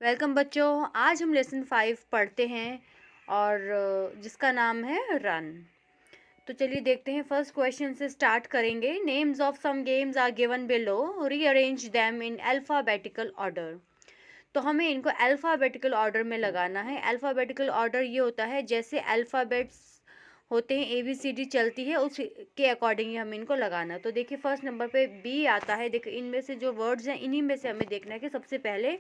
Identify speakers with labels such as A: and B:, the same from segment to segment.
A: Welcome बच्चों। आज हम लेसन 5 पढ़ते हैं और जिसका नाम है रन। तो चलिए देखते हैं। फर्स्ट क्वेश्चन से स्टार्ट करेंगे। Names of some games are given below, rearrange them in alphabetical order. तो हमें इनको अल्फ़ाबेटिकल ऑर्डर में लगाना है। अल्फ़ाबेटिकल ऑर्डर ये होता है जैसे अल्फ़ाबेट्स होते हैं, ABCD चलती है उसके अकॉर्डिंग ही हमें इनको लगाना है। तो देखिए फर्स्ट नंबर पे बी आता है। देखिए इनमें से जो वर्ड्स हैं इन्हीं में से हमें देखना है कि सबसे पहले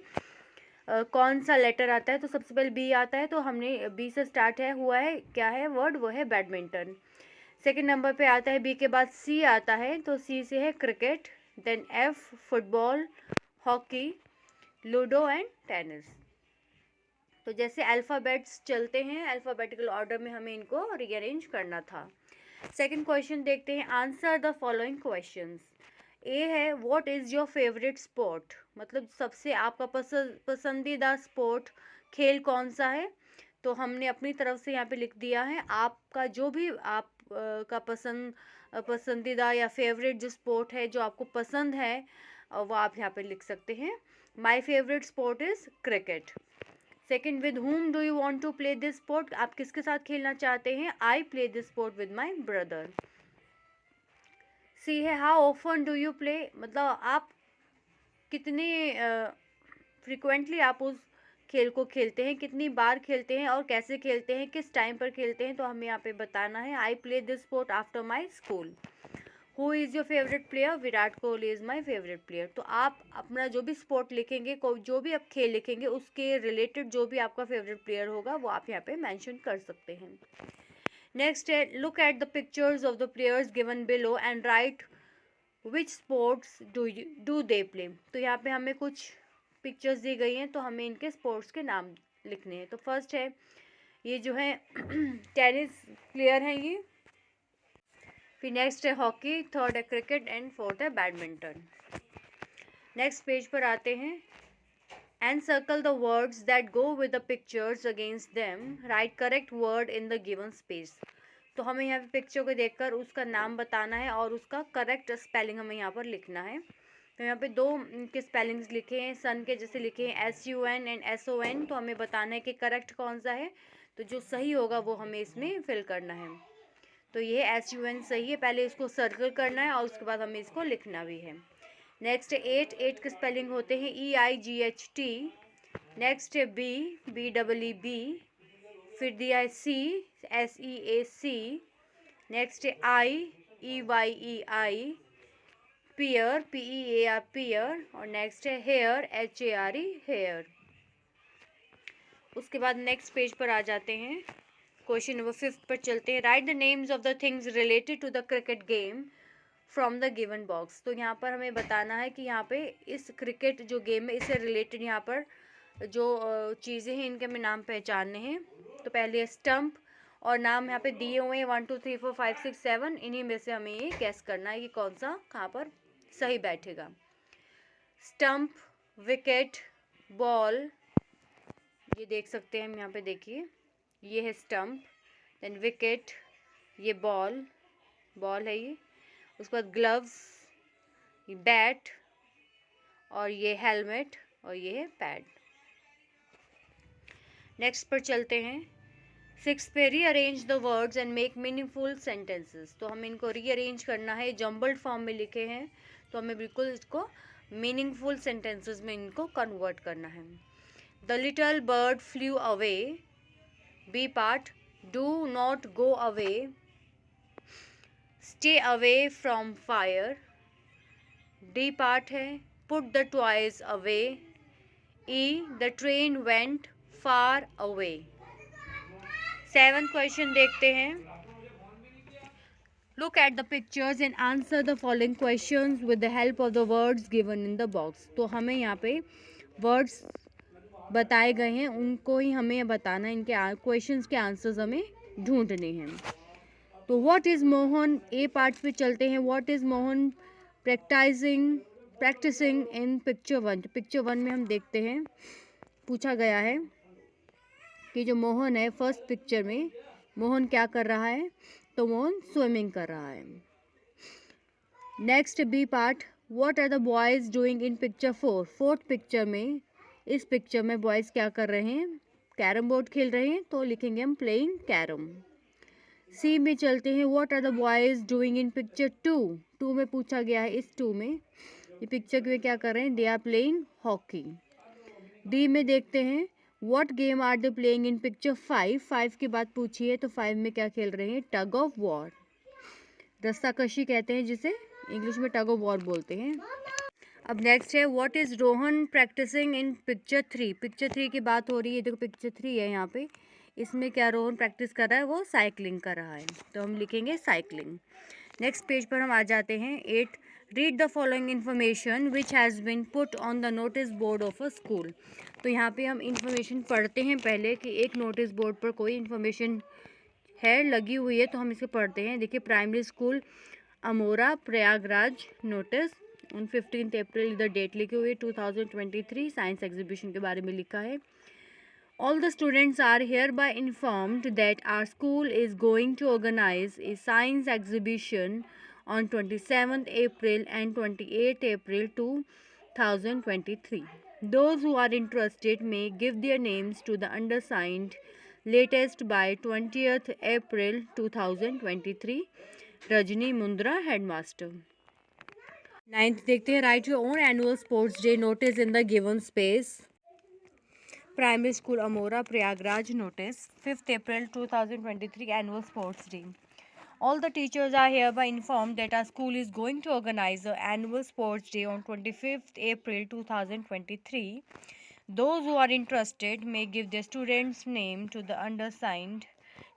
A: कौन सा लेटर आता है। तो सबसे पहले बी आता है, तो हमने बी से स्टार्ट है हुआ है। क्या है वर्ड? वो है बैडमिंटन। सेकंड नंबर पे आता है बी के बाद सी आता है, तो सी से है cricket. Then F football, hockey, ludo and tennis. तो जैसे अल्फ़ाबेट्स चलते हैं अल्फ़ाबेटिकल ऑर्डर में हमें इनको रीअरेंज करना था। सेकंड क्वेश्चन देखते हैं। Answer the following questions. A है what is your favourite sport, मतलब सबसे आपका पसंदीदा स्पोर्ट खेल कौन सा है। तो हमने अपनी तरफ से यहाँ पे लिख दिया है। आपका जो भी आप का पसंदीदा या फेवरेट जो स्पोर्ट है जो आपको पसंद है वो आप यहाँ पे लिख सकते हैं। My favourite sport is cricket. Second, with whom do you want to play this sport, आप किसके साथ खेलना चाहते हैं। I play this sport with my brother. C है how often do you play, मतलब आप कितने फ्रिक्वेंटली आप उस खेल को खेलते हैं, कितनी बार खेलते हैं और कैसे खेलते हैं, किस टाइम पर खेलते हैं। तो हमें यहाँ पे बताना है। आई play this sport after my school. Who is your favourite player, Virat Kohli is my favourite player. तो आप अपना जो भी स्पोर्ट लिखेंगे, जो भी आप खेल लिखेंगे, उसके रिलेटेड जो भी आपका फेवरेट प्लेयर होगा वो आप यहाँ पे मेंशन कर सकते हैं। नेक्स्ट है look at the pictures of the players given below and right which sports do they play. तो यहाँ पे हमें कुछ पिक्चर्स दी गई हैं, तो हमें इनके स्पोर्ट्स के नाम लिखने हैं। तो फर्स्ट है ये जो है टेनिस प्लेयर हैं ये। फिर नेक्स्ट है हॉकी, थर्ड है क्रिकेट एंड फोर्थ है बैडमिंटन। नेक्स्ट पेज पर आते हैं। And circle the words that go with the pictures against them, right correct word in the given space. तो हमें यहाँ पे पिक्चर को देखकर उसका नाम बताना है और उसका करेक्ट स्पेलिंग हमें यहाँ पर लिखना है। तो यहाँ पे दो के स्पेलिंग्स लिखे हैं। सन के जैसे लिखे हैं SUN एंड SON। तो हमें बताना है कि करेक्ट कौन सा है। तो जो सही होगा वो हमें इसमें फिल करना है। तो ये SUN सही है, पहले इसको सर्कल करना है और उसके बाद हमें इसको लिखना भी है। नेक्स्ट है एट के स्पेलिंग होते हैं EIGHT। नेक्स्ट है BBEE। फिर दिया है CSEAC। नेक्स्ट है IEYEI। पियर PEAR पियर। और नेक्स्ट है हेयर HARE हेयर। उसके बाद नेक्स्ट पेज पर आ जाते हैं। क्वेश्चन नंबर 5 पर चलते हैं। Write the names of the things related to the cricket game from the given box. तो यहाँ पर हमें बताना है कि यहाँ पे इस क्रिकेट जो गेम है इससे रिलेटेड यहाँ पर जो चीज़ें हैं इनके हमें नाम पहचानने हैं। तो पहले स्टंप, और नाम यहाँ पे दिए हुए हैं 1 2 3 4 5 6 7। इन्हीं में से हमें ये गैस करना है कि कौन सा कहाँ पर सही बैठेगा। स्टंप, विकेट, बॉल, ये देख सकते हैं हम यहाँ पे। देखिए ये है स्टंप, देन विकेट, ये बॉल है ये। उसके बाद ग्लव्स, ये बैट, और ये हेलमेट, और ये है पैड। नेक्स्ट पर चलते हैं। 6 पे rearrange the words and make meaningful sentences. तो हमें इनको रीअरेंज करना है। जम्बल्ड फॉर्म में लिखे हैं तो हमें बिल्कुल इसको मीनिंगफुल सेंटेंसेस में इनको कन्वर्ट करना है। The little bird flew away. B part, do not go away, stay away from fire. D part है put the toys away. E the train went far away. 7th question देखते हैं। Look at the pictures and answer the following questions with the help of the words given in the box. तो हमें यहाँ पे words बताए गए हैं उनको ही हमें बताना है। इनके क्वेश्चंस के आंसर्स हमें ढूंढने हैं। तो what is Mohan, A part पे चलते हैं। What is Mohan practising in picture 1। Picture 1 में हम देखते हैं पूछा गया है कि जो मोहन है फर्स्ट पिक्चर में मोहन क्या कर रहा है। तो मोहन स्विमिंग कर रहा है। Next B part, what are the boys doing in picture 4। Fourth picture में इस पिक्चर में बॉयज़ क्या कर रहे हैं, कैरम बोर्ड खेल रहे हैं, तो लिखेंगे हम प्लेइंग कैरम। सी में चलते हैं, what are the boys doing in picture 2 में पूछा गया है, इस 2 में ये पिक्चर में क्या कर रहे हैं, they are playing hockey. D में देखते हैं, what game are they playing in picture 5 की बात पूछी है, तो 5 में क्या खेल रहे हैं, टग ऑफ वॉर, रस्साकशी कहते हैं जिसे, इंग्लिश में टग ऑफ वॉर बोलते हैं। अब नेक्स्ट है, what is Rohan practising in picture 3। Picture 3 की बात हो रही है, देखो पिक्चर 3 है यहाँ पे, इसमें क्या रोहन प्रैक्टिस कर रहा है, वो साइकिलिंग कर रहा है, तो हम लिखेंगे साइकिलिंग। नेक्स्ट पेज पर हम आ जाते हैं 8, read the following information which has been put on the notice board of a school. तो यहाँ पे हम इन्फॉर्मेशन पढ़ते हैं पहले कि एक नोटिस बोर्ड पर कोई इन्फॉर्मेशन है लगी हुई है, तो हम इसे पढ़ते हैं। देखिए, प्राइमरी स्कूल अमोरा प्रयागराज नोटिस ऑन 15 अप्रैल इधर डेट लिखी हुई है, 2023 साइंस एग्जीबिशन के बारे में लिखा है। All the students are hereby informed that our school is going to organize a science exhibition on 27th April and 28th April 2023. Those who are interested may give their names to the undersigned latest by 20th April 2023. Rajni Mundra, Headmaster. 9th देखते हैं, write your own annual sports day notice in the given space. Primary School Amora Prayagraj notice 5th April 2023 annual sports day. All the teachers are hereby informed that our school is going to organize an annual sports day on 25th April 2023. Those who are interested may give their students' name to the undersigned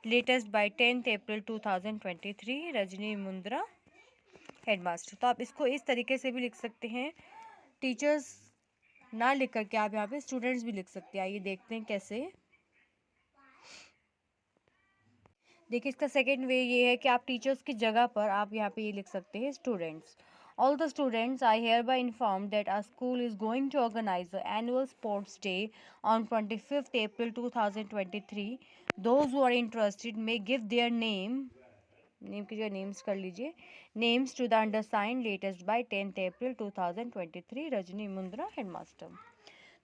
A: latest by 10th April 2023. Rajni Mundra, headmaster. तो आप इसको इस तरीके से भी लिख सकते हैं, टीचर्स ना लिख करके आप यहाँ पे स्टूडेंट्स भी लिख सकते हैं। आइए देखते हैं कैसे। देखिए, इसका सेकेंड वे ये है कि आप टीचर्स की जगह पर आप यहाँ पे ये लिख सकते हैं, students. All the students I hereby inform that our school is going to organise the annual sports day on 25th April 2023. Those who are interested may give their name की जगह नेम्स कर लीजिए, names to the undersigned latest by 10th April 2023. Rajni Mundra, headmaster.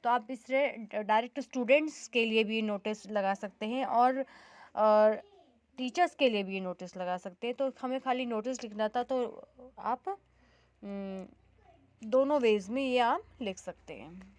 A: तो आप इससे direct students के लिए भी नोटिस लगा सकते हैं और टीचर्स के लिए भी नोटिस लगा सकते हैं। तो हमें खाली नोटिस लिखना था, तो आप दोनों वेज में ये आप लिख सकते हैं।